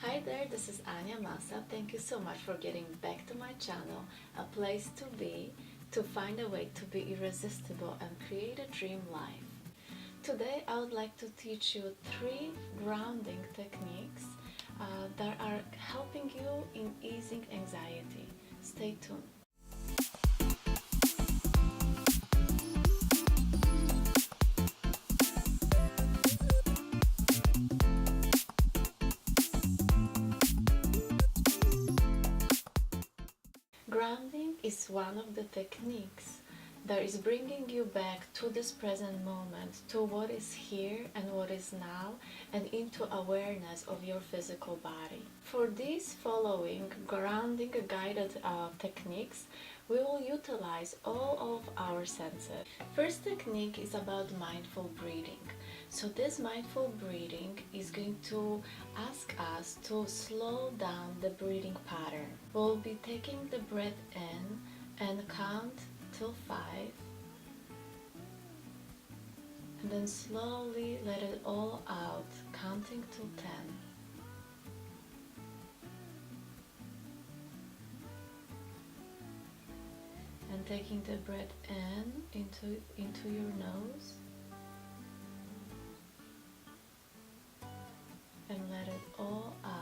Hi there, this is Ania Massatt. Thank you so much for getting back to my channel, a place to be, to find a way to be irresistible and create a dream life. Today I would like to teach you 3 grounding techniques that are helping you in easing anxiety. Stay tuned. Grounding is one of the techniques that is bringing you back to this present moment, to what is here and what is now, and into awareness of your physical body. For these following grounding guided techniques, we will utilize all of our senses. First technique is about mindful breathing. So this mindful breathing is going to ask us to slow down the breathing pattern. We'll be taking the breath in and count till 5, and then slowly let it all out, counting till 10. And taking the breath in into your nose and let it all out.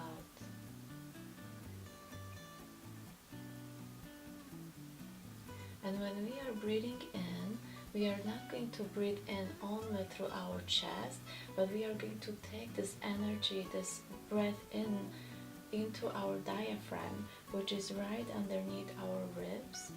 And when we are breathing in, we are not going to breathe in only through our chest, but we are going to take this energy, this breath in into our diaphragm, which is right underneath our ribs.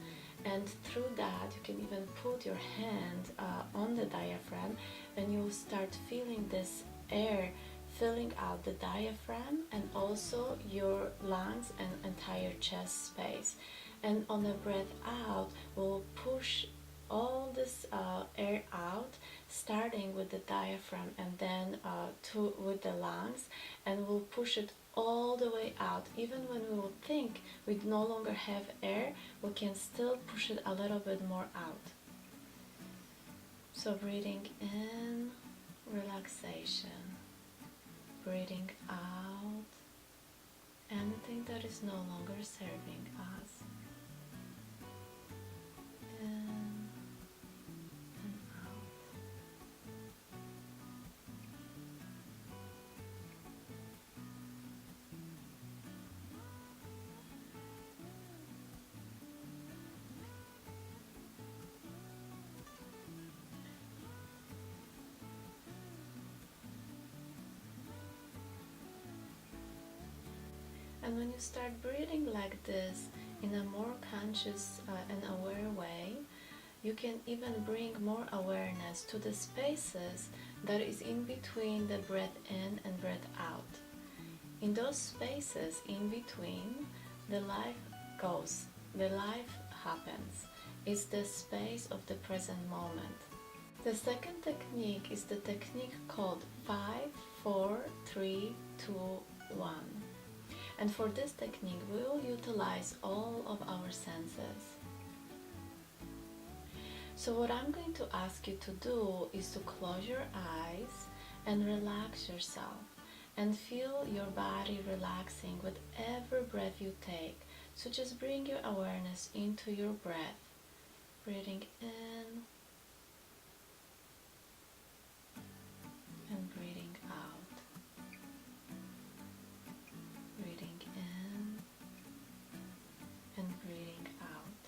And through that, you can even put your hand on the diaphragm, and you'll start feeling this air filling out the diaphragm and also your lungs and entire chest space. And on the breath out, we'll push all this air out, starting with the diaphragm and then with the lungs, and we'll push it all the way out. Even when we will think we no longer have air, we can still push it a little bit more out. So breathing in, relaxation. Breathing out, anything that is no longer serving us. In and out. And when you start breathing like this in a more conscious and aware way, you can even bring more awareness to the spaces that is in between the breath in and breath out. In those spaces in between, the life goes, the life happens. It's the space of the present moment. The second technique is the technique called 5, 4, 3, 2, 1. And for this technique, we will utilize all of our senses. So what I'm going to ask you to do is to close your eyes and relax yourself and feel your body relaxing with every breath you take. So just bring your awareness into your breath, breathing in and breathing out. Breathing in and breathing out.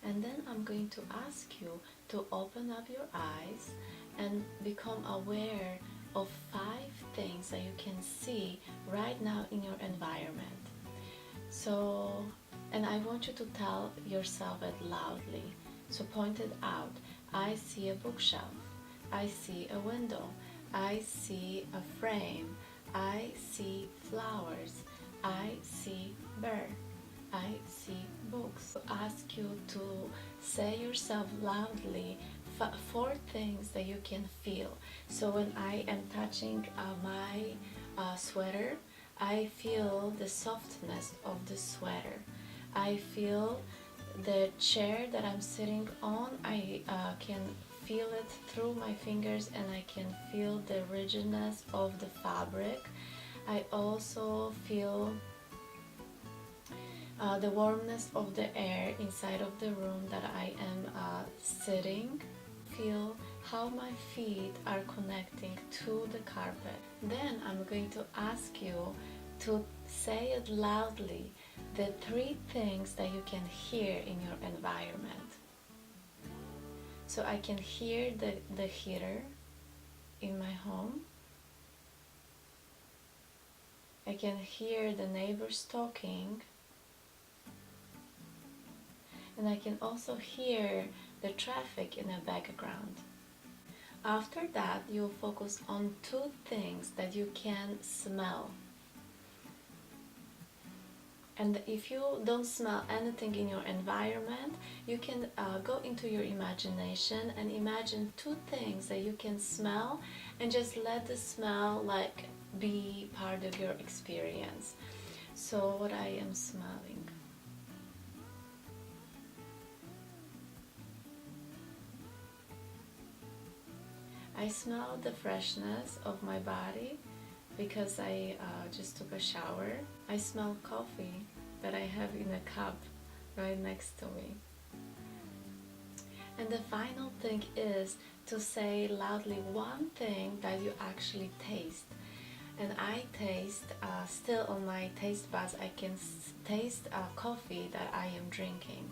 And then I'm going to ask you to open up your eyes and become aware of 5 things that you can see right now in your environment. So, and I want you to tell yourself it loudly. So point it out. I see a bookshelf. I see a window. I see a frame. I see flowers. I see bird. I see books. I ask you to say yourself loudly 4 things that you can feel. So when I am touching my sweater, I feel the softness of the sweater. I feel the chair that I'm sitting on. I can feel it through my fingers, and I can feel the rigidness of the fabric. I also feel the warmness of the air inside of the room that I am sitting. Feel how my feet are connecting to the carpet. Then I'm going to ask you to say it loudly, the 3 things that you can hear in your environment. So I can hear the heater in my home. I can hear the neighbors talking. And I can also hear the traffic in the background. After that, you'll focus on 2 things that you can smell. And if you don't smell anything in your environment, you can go into your imagination and imagine 2 things that you can smell, and just let the smell like be part of your experience. So what I am smelling. I smell the freshness of my body because I just took a shower. I smell coffee that I have in a cup right next to me. And the final thing is to say loudly 1 thing that you actually taste. And I taste, still on my taste buds, I can taste coffee that I am drinking.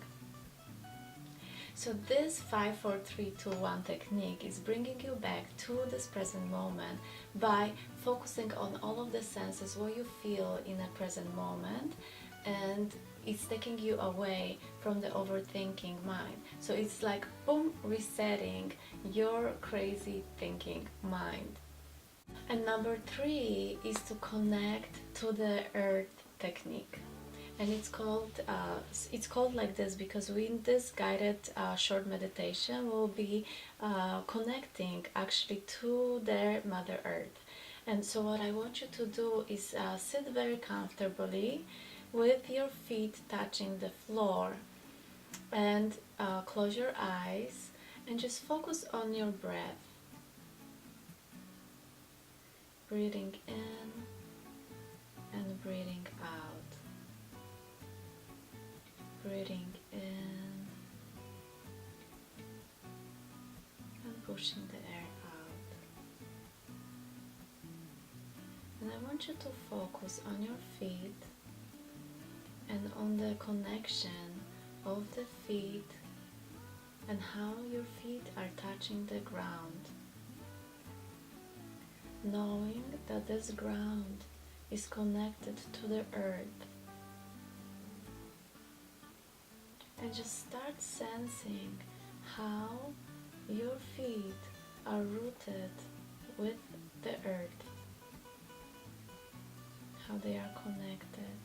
So this 5, 4, 3, 2, 1 technique is bringing you back to this present moment by focusing on all of the senses, what you feel in a present moment, and it's taking you away from the overthinking mind. So it's like boom, resetting your crazy thinking mind. And number 3 is to connect to the earth technique. And it's called like this because in this guided short meditation we'll be connecting actually to their Mother Earth. And so what I want you to do is sit very comfortably with your feet touching the floor, and close your eyes and just focus on your breath. Breathing in and breathing out. Breathing in and pushing the air out. And I want you to focus on your feet and on the connection of the feet and how your feet are touching the ground. Knowing that this ground is connected to the earth. And just start sensing how your feet are rooted with the earth, how they are connected.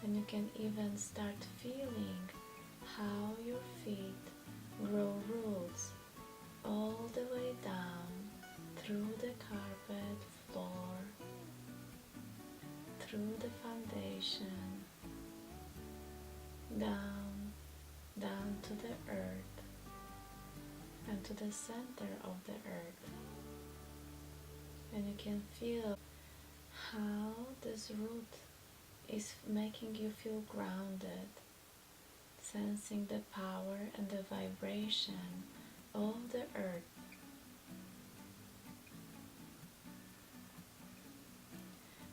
And you can even start feeling how your feet grow roots all the way down through the carpet floor, through the foundation, down to the earth and to the center of the earth. And you can feel how this root is making you feel grounded, sensing the power and the vibration of the earth.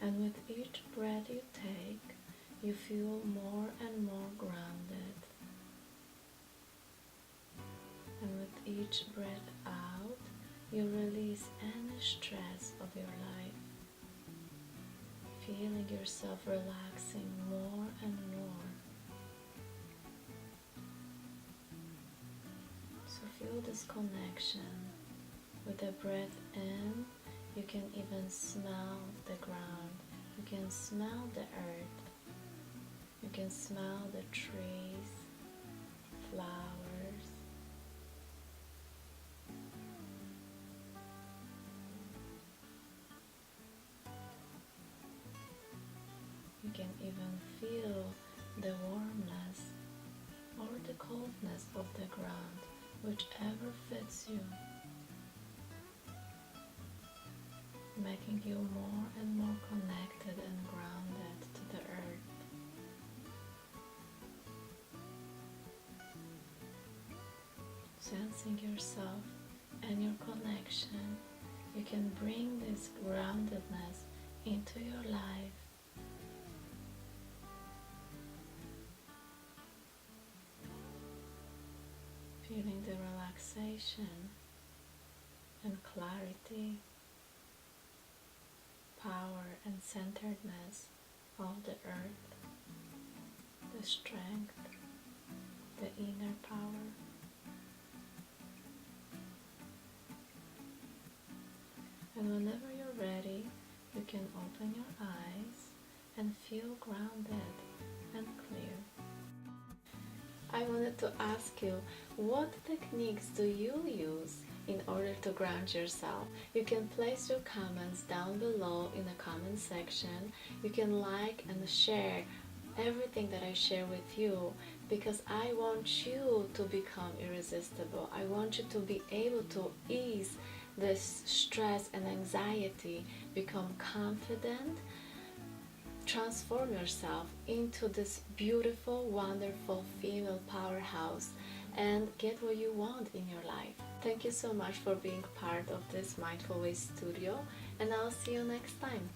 And with each breath you take, you feel more and more grounded. And with each breath out, you release any stress of your life, feeling yourself relaxing more and more. So feel this connection. With the breath in, you can even smell the ground. You can smell the earth. You can smell the trees, flowers. You can even feel the warmness or the coldness of the ground whichever fits you, making you more and more connected and grounded to the earth. Sensing yourself and your connection, you can bring this groundedness into your life. Feeling the relaxation and clarity, power and centeredness of the earth, the strength, the inner power. And whenever you're ready, you can open your eyes and feel grounded and clear. I wanted to ask you, what techniques do you use in order to ground yourself? You can place your comments down below in the comment section. You can like and share everything that I share with you, because I want you to become irresistible. I want you to be able to ease this stress and anxiety, become confident, transform yourself into this beautiful, wonderful female powerhouse, and get what you want in your life. Thank you so much for being part of this Mindful Way Studio, and I'll see you next time.